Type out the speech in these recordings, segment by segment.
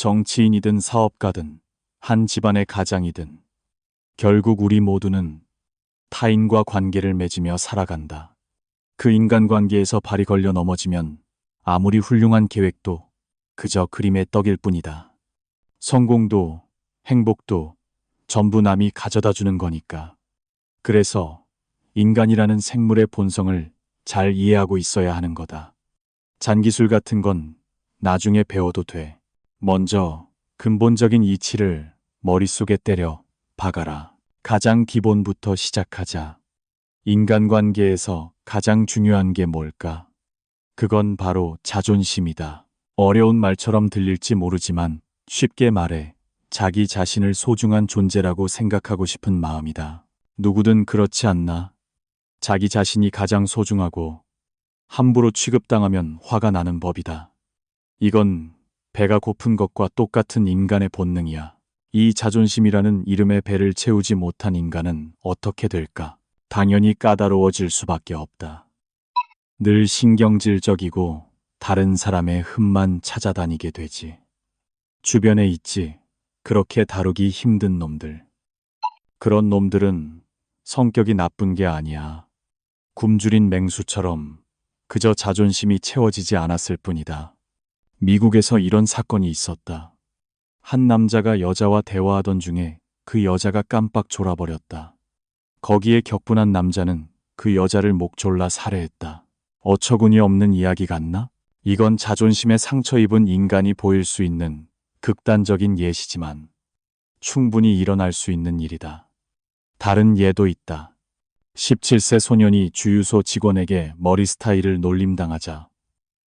정치인이든 사업가든 한 집안의 가장이든 결국 우리 모두는 타인과 관계를 맺으며 살아간다. 그 인간관계에서 발이 걸려 넘어지면 아무리 훌륭한 계획도 그저 그림의 떡일 뿐이다. 성공도 행복도 전부 남이 가져다 주는 거니까. 그래서 인간이라는 생물의 본성을 잘 이해하고 있어야 하는 거다. 잔기술 같은 건 나중에 배워도 돼. 먼저 근본적인 이치를 머릿속에 때려 박아라. 가장 기본부터 시작하자. 인간관계에서 가장 중요한 게 뭘까? 그건 바로 자존심이다. 어려운 말처럼 들릴지 모르지만 쉽게 말해 자기 자신을 소중한 존재라고 생각하고 싶은 마음이다. 누구든 그렇지 않나? 자기 자신이 가장 소중하고 함부로 취급당하면 화가 나는 법이다. 이건 배가 고픈 것과 똑같은 인간의 본능이야. 이 자존심이라는 이름의 배를 채우지 못한 인간은 어떻게 될까? 당연히 까다로워질 수밖에 없다. 늘 신경질적이고 다른 사람의 흠만 찾아다니게 되지. 주변에 있지. 그렇게 다루기 힘든 놈들. 그런 놈들은 성격이 나쁜 게 아니야. 굶주린 맹수처럼 그저 자존심이 채워지지 않았을 뿐이다. 미국에서 이런 사건이 있었다. 한 남자가 여자와 대화하던 중에 그 여자가 깜빡 졸아버렸다. 거기에 격분한 남자는 그 여자를 목 졸라 살해했다. 어처구니 없는 이야기 같나? 이건 자존심에 상처 입은 인간이 보일 수 있는 극단적인 예시지만 충분히 일어날 수 있는 일이다. 다른 예도 있다. 17세 소년이 주유소 직원에게 머리 스타일을 놀림당하자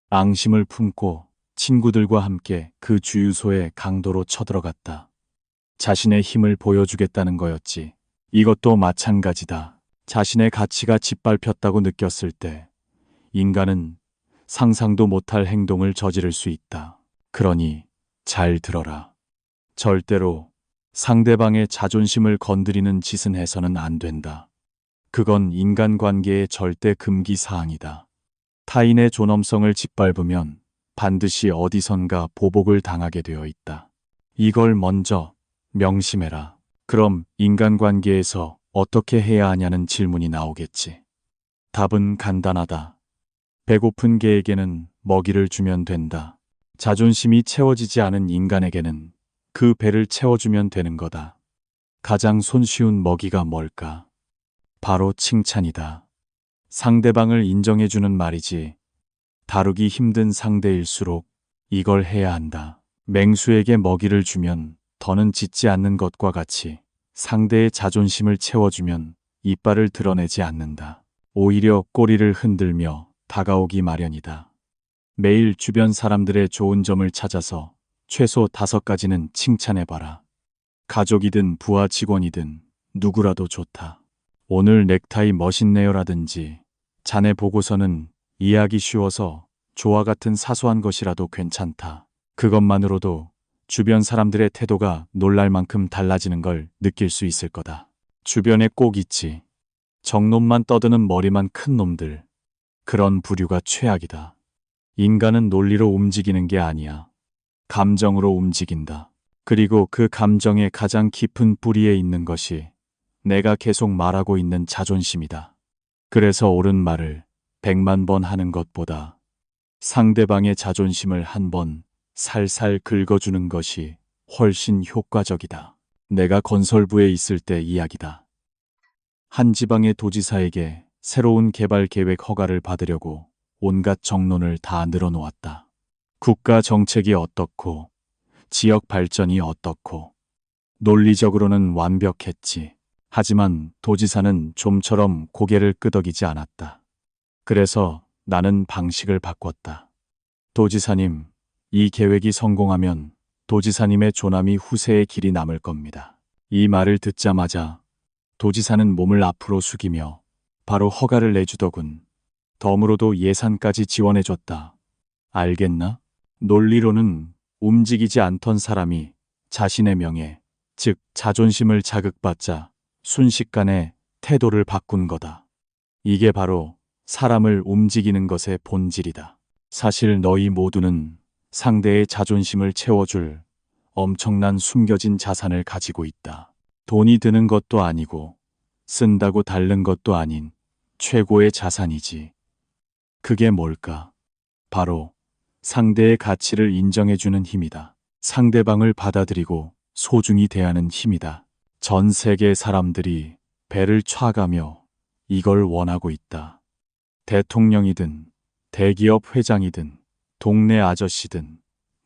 앙심을 품고 친구들과 함께 그 주유소에 강도로 쳐들어갔다. 자신의 힘을 보여주겠다는 거였지. 이것도 마찬가지다. 자신의 가치가 짓밟혔다고 느꼈을 때 인간은 상상도 못할 행동을 저지를 수 있다. 그러니 잘 들어라. 절대로 상대방의 자존심을 건드리는 짓은 해서는 안 된다. 그건 인간관계의 절대 금기 사항이다. 타인의 존엄성을 짓밟으면 반드시 어디선가 보복을 당하게 되어 있다. 이걸 먼저 명심해라. 그럼 인간관계에서 어떻게 해야 하냐는 질문이 나오겠지. 답은 간단하다. 배고픈 개에게는 먹이를 주면 된다. 자존심이 채워지지 않은 인간에게는 그 배를 채워주면 되는 거다. 가장 손쉬운 먹이가 뭘까? 바로 칭찬이다. 상대방을 인정해주는 말이지. 다루기 힘든 상대일수록 이걸 해야 한다. 맹수에게 먹이를 주면 더는 짖지 않는 것과 같이 상대의 자존심을 채워주면 이빨을 드러내지 않는다. 오히려 꼬리를 흔들며 다가오기 마련이다. 매일 주변 사람들의 좋은 점을 찾아서 최소 5가지는 칭찬해봐라. 가족이든 부하 직원이든 누구라도 좋다. 오늘 넥타이 멋있네요라든지 자네 보고서는 이해하기 쉬워서 조화 같은 사소한 것이라도 괜찮다. 그것만으로도 주변 사람들의 태도가 놀랄 만큼 달라지는 걸 느낄 수 있을 거다. 주변에 꼭 있지. 정놈만 떠드는 머리만 큰 놈들. 그런 부류가 최악이다. 인간은 논리로 움직이는 게 아니야. 감정으로 움직인다. 그리고 그 감정의 가장 깊은 뿌리에 있는 것이 내가 계속 말하고 있는 자존심이다. 그래서 옳은 말을 100만 번 하는 것보다 상대방의 자존심을 한 번 살살 긁어주는 것이 훨씬 효과적이다. 내가 건설부에 있을 때 이야기다. 한 지방의 도지사에게 새로운 개발 계획 허가를 받으려고 온갖 정론을 다 늘어놓았다. 국가 정책이 어떻고 지역 발전이 어떻고 논리적으로는 완벽했지. 하지만 도지사는 좀처럼 고개를 끄덕이지 않았다. 그래서 나는 방식을 바꿨다. 도지사님, 이 계획이 성공하면 도지사님의 조남이 후세의 길이 남을 겁니다. 이 말을 듣자마자 도지사는 몸을 앞으로 숙이며 바로 허가를 내주더군. 덤으로도 예산까지 지원해줬다. 알겠나? 논리로는 움직이지 않던 사람이 자신의 명예, 즉 자존심을 자극받자 순식간에 태도를 바꾼 거다. 이게 바로 사람을 움직이는 것의 본질이다. 사실 너희 모두는 상대의 자존심을 채워줄 엄청난 숨겨진 자산을 가지고 있다. 돈이 드는 것도 아니고 쓴다고 닳는 것도 아닌 최고의 자산이지. 그게 뭘까? 바로 상대의 가치를 인정해주는 힘이다. 상대방을 받아들이고 소중히 대하는 힘이다. 전 세계 사람들이 배를 촤가며 이걸 원하고 있다. 대통령이든 대기업 회장이든 동네 아저씨든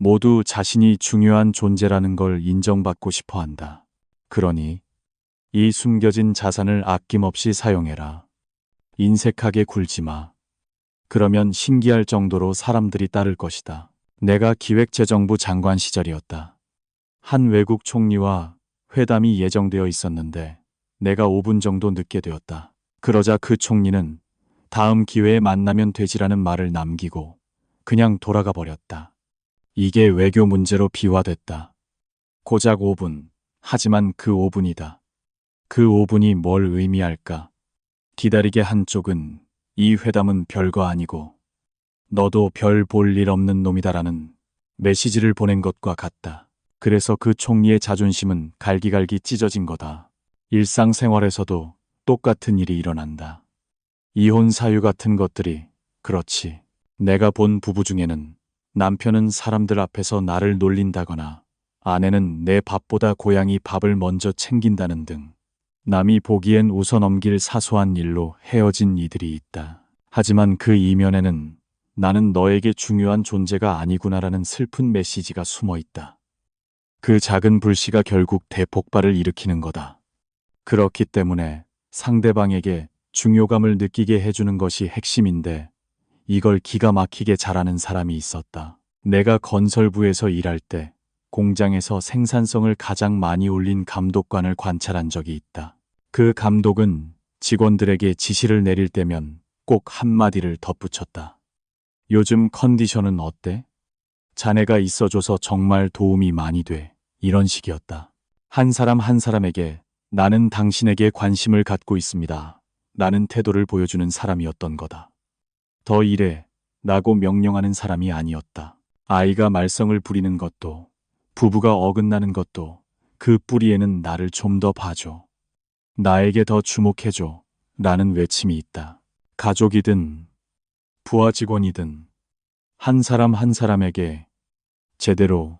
모두 자신이 중요한 존재라는 걸 인정받고 싶어 한다. 그러니 이 숨겨진 자산을 아낌없이 사용해라. 인색하게 굴지 마. 그러면 신기할 정도로 사람들이 따를 것이다. 내가 기획재정부 장관 시절이었다. 한 외국 총리와 회담이 예정되어 있었는데 내가 5분 정도 늦게 되었다. 그러자 그 총리는 다음 기회에 만나면 되지라는 말을 남기고 그냥 돌아가 버렸다. 이게 외교 문제로 비화됐다. 고작 5분. 하지만 그 5분이다. 그 5분이 뭘 의미할까? 기다리게 한 쪽은 이 회담은 별거 아니고 너도 별 볼 일 없는 놈이다라는 메시지를 보낸 것과 같다. 그래서 그 총리의 자존심은 갈기갈기 찢어진 거다. 일상생활에서도 똑같은 일이 일어난다. 이혼 사유 같은 것들이 그렇지. 내가 본 부부 중에는 남편은 사람들 앞에서 나를 놀린다거나 아내는 내 밥보다 고양이 밥을 먼저 챙긴다는 등 남이 보기엔 웃어넘길 사소한 일로 헤어진 이들이 있다. 하지만 그 이면에는 나는 너에게 중요한 존재가 아니구나라는 슬픈 메시지가 숨어 있다. 그 작은 불씨가 결국 대폭발을 일으키는 거다. 그렇기 때문에 상대방에게 중요감을 느끼게 해주는 것이 핵심인데 이걸 기가 막히게 잘하는 사람이 있었다. 내가 건설부에서 일할 때 공장에서 생산성을 가장 많이 올린 감독관을 관찰한 적이 있다. 그 감독은 직원들에게 지시를 내릴 때면 꼭 한마디를 덧붙였다. 요즘 컨디션은 어때? 자네가 있어줘서 정말 도움이 많이 돼. 이런 식이었다. 한 사람 한 사람에게 나는 당신에게 관심을 갖고 있습니다. 라는 태도를 보여주는 사람이었던 거다. 더 일해. 라고 명령하는 사람이 아니었다. 아이가 말썽을 부리는 것도 부부가 어긋나는 것도 그 뿌리에는 나를 좀 더 봐줘. 나에게 더 주목해줘. 라는 외침이 있다. 가족이든 부하 직원이든 한 사람 한 사람에게 제대로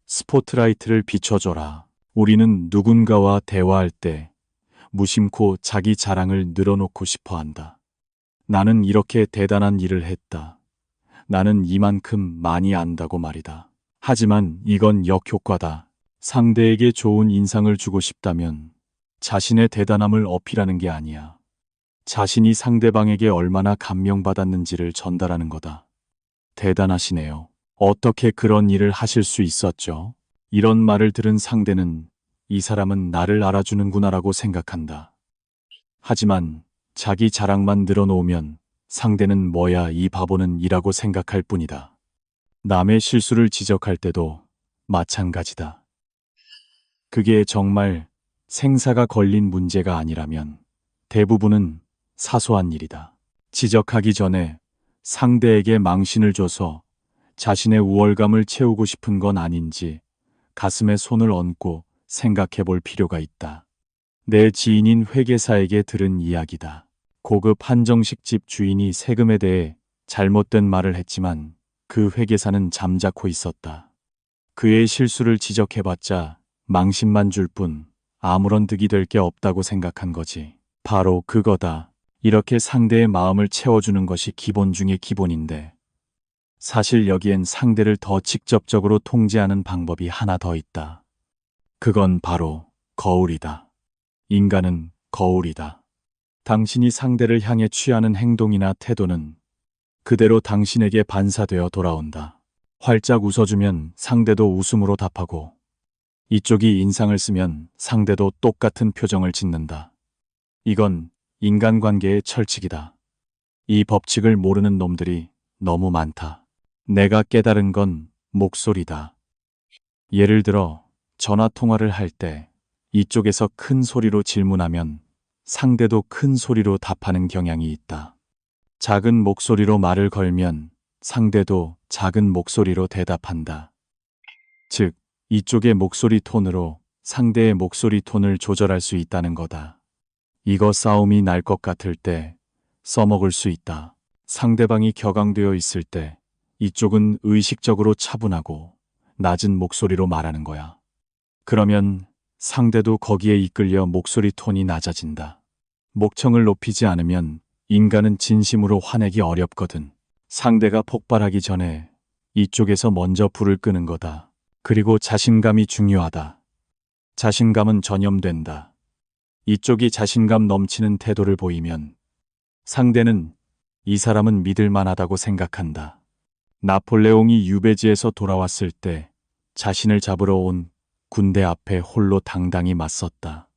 스포트라이트를 비춰줘라. 우리는 누군가와 대화할 때 무심코 자기 자랑을 늘어놓고 싶어 한다. 나는 이렇게 대단한 일을 했다. 나는 이만큼 많이 안다고 말이다. 하지만 이건 역효과다. 상대에게 좋은 인상을 주고 싶다면 자신의 대단함을 어필하는 게 아니야. 자신이 상대방에게 얼마나 감명받았는지를 전달하는 거다. 대단하시네요. 어떻게 그런 일을 하실 수 있었죠? 이런 말을 들은 상대는 이 사람은 나를 알아주는구나라고 생각한다. 하지만 자기 자랑만 늘어놓으면 상대는 뭐야 이 바보는 이라고 생각할 뿐이다. 남의 실수를 지적할 때도 마찬가지다. 그게 정말 생사가 걸린 문제가 아니라면 대부분은 사소한 일이다. 지적하기 전에 상대에게 망신을 줘서 자신의 우월감을 채우고 싶은 건 아닌지 가슴에 손을 얹고 생각해 볼 필요가 있다. 내 지인인 회계사에게 들은 이야기다. 고급 한정식 집 주인이 세금에 대해 잘못된 말을 했지만 그 회계사는 잠자코 있었다. 그의 실수를 지적해봤자 망신만 줄 뿐 아무런 득이 될 게 없다고 생각한 거지. 바로 그거다. 이렇게 상대의 마음을 채워주는 것이 기본 중의 기본인데 사실 여기엔 상대를 더 직접적으로 통제하는 방법이 하나 더 있다. 그건 바로 거울이다. 인간은 거울이다. 당신이 상대를 향해 취하는 행동이나 태도는 그대로 당신에게 반사되어 돌아온다. 활짝 웃어주면 상대도 웃음으로 답하고 이쪽이 인상을 쓰면 상대도 똑같은 표정을 짓는다. 이건 인간관계의 철칙이다. 이 법칙을 모르는 놈들이 너무 많다. 내가 깨달은 건 목소리다. 예를 들어 전화 통화를 할 때 이쪽에서 큰 소리로 질문하면 상대도 큰 소리로 답하는 경향이 있다. 작은 목소리로 말을 걸면 상대도 작은 목소리로 대답한다. 즉, 이쪽의 목소리 톤으로 상대의 목소리 톤을 조절할 수 있다는 거다. 이거 싸움이 날 것 같을 때 써먹을 수 있다. 상대방이 격앙되어 있을 때 이쪽은 의식적으로 차분하고 낮은 목소리로 말하는 거야. 그러면 상대도 거기에 이끌려 목소리 톤이 낮아진다. 목청을 높이지 않으면 인간은 진심으로 화내기 어렵거든. 상대가 폭발하기 전에 이쪽에서 먼저 불을 끄는 거다. 그리고 자신감이 중요하다. 자신감은 전염된다. 이쪽이 자신감 넘치는 태도를 보이면 상대는 이 사람은 믿을 만하다고 생각한다. 나폴레옹이 유배지에서 돌아왔을 때 자신을 잡으러 온 군대 앞에 홀로 당당히 맞섰다.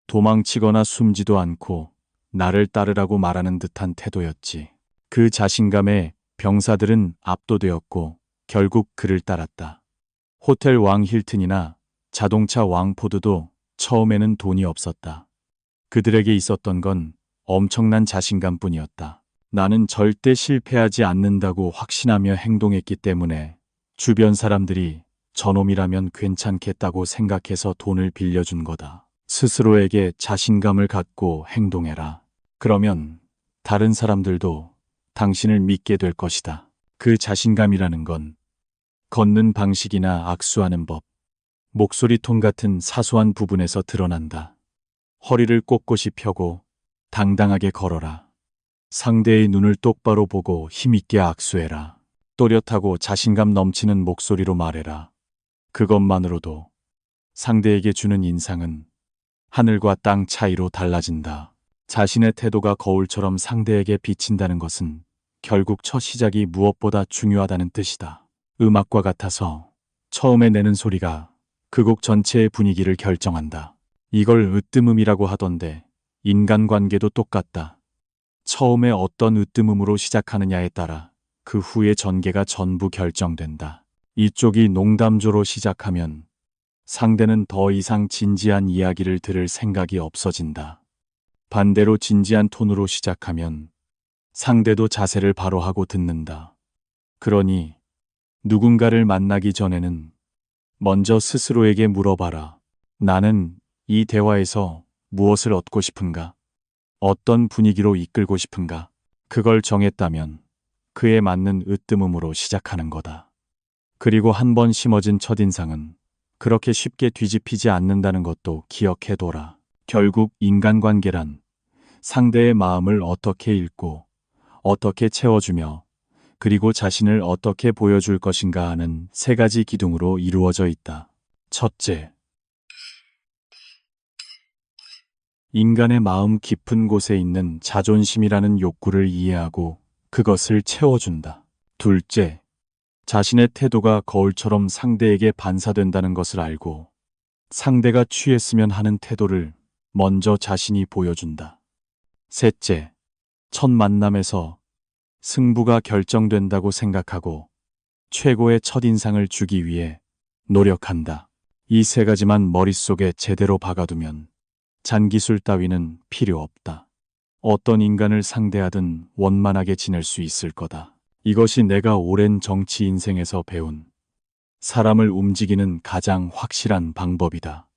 도망치거나 숨지도 않고 나를 따르라고 말하는 듯한 태도였지. 그 자신감에 병사들은 압도되었고 결국 그를 따랐다. 호텔 왕 힐튼이나 자동차 왕 포드도 처음에는 돈이 없었다. 그들에게 있었던 건 엄청난 자신감뿐이었다. 나는 절대 실패하지 않는다고 확신하며 행동했기 때문에 주변 사람들이 저놈이라면 괜찮겠다고 생각해서 돈을 빌려준 거다. 스스로에게 자신감을 갖고 행동해라. 그러면 다른 사람들도 당신을 믿게 될 것이다. 그 자신감이라는 건 걷는 방식이나 악수하는 법, 목소리 톤 같은 사소한 부분에서 드러난다. 허리를 꼿꼿이 펴고 당당하게 걸어라. 상대의 눈을 똑바로 보고 힘있게 악수해라. 또렷하고 자신감 넘치는 목소리로 말해라. 그것만으로도 상대에게 주는 인상은 하늘과 땅 차이로 달라진다. 자신의 태도가 거울처럼 상대에게 비친다는 것은 결국 첫 시작이 무엇보다 중요하다는 뜻이다. 음악과 같아서 처음에 내는 소리가 그 곡 전체의 분위기를 결정한다. 이걸 으뜸음이라고 하던데 인간관계도 똑같다. 처음에 어떤 으뜸음으로 시작하느냐에 따라 그 후의 전개가 전부 결정된다. 이쪽이 농담조로 시작하면 상대는 더 이상 진지한 이야기를 들을 생각이 없어진다. 반대로 진지한 톤으로 시작하면 상대도 자세를 바로 하고 듣는다. 그러니 누군가를 만나기 전에는 먼저 스스로에게 물어봐라. 나는 이 대화에서 무엇을 얻고 싶은가? 어떤 분위기로 이끌고 싶은가? 그걸 정했다면 그에 맞는 으뜸음으로 시작하는 거다. 그리고 한 번 심어진 첫인상은 그렇게 쉽게 뒤집히지 않는다는 것도 기억해둬라. 결국 인간관계란 상대의 마음을 어떻게 읽고 어떻게 채워주며 그리고 자신을 어떻게 보여줄 것인가 하는 세 가지 기둥으로 이루어져 있다. 첫째, 인간의 마음 깊은 곳에 있는 자존심이라는 욕구를 이해하고 그것을 채워준다. 둘째, 자신의 태도가 거울처럼 상대에게 반사된다는 것을 알고 상대가 취했으면 하는 태도를 먼저 자신이 보여준다. 셋째, 첫 만남에서 승부가 결정된다고 생각하고 최고의 첫인상을 주기 위해 노력한다. 이 세 가지만 머릿속에 제대로 박아두면 잔기술 따위는 필요 없다. 어떤 인간을 상대하든 원만하게 지낼 수 있을 거다. 이것이 내가 오랜 정치 인생에서 배운 사람을 움직이는 가장 확실한 방법이다.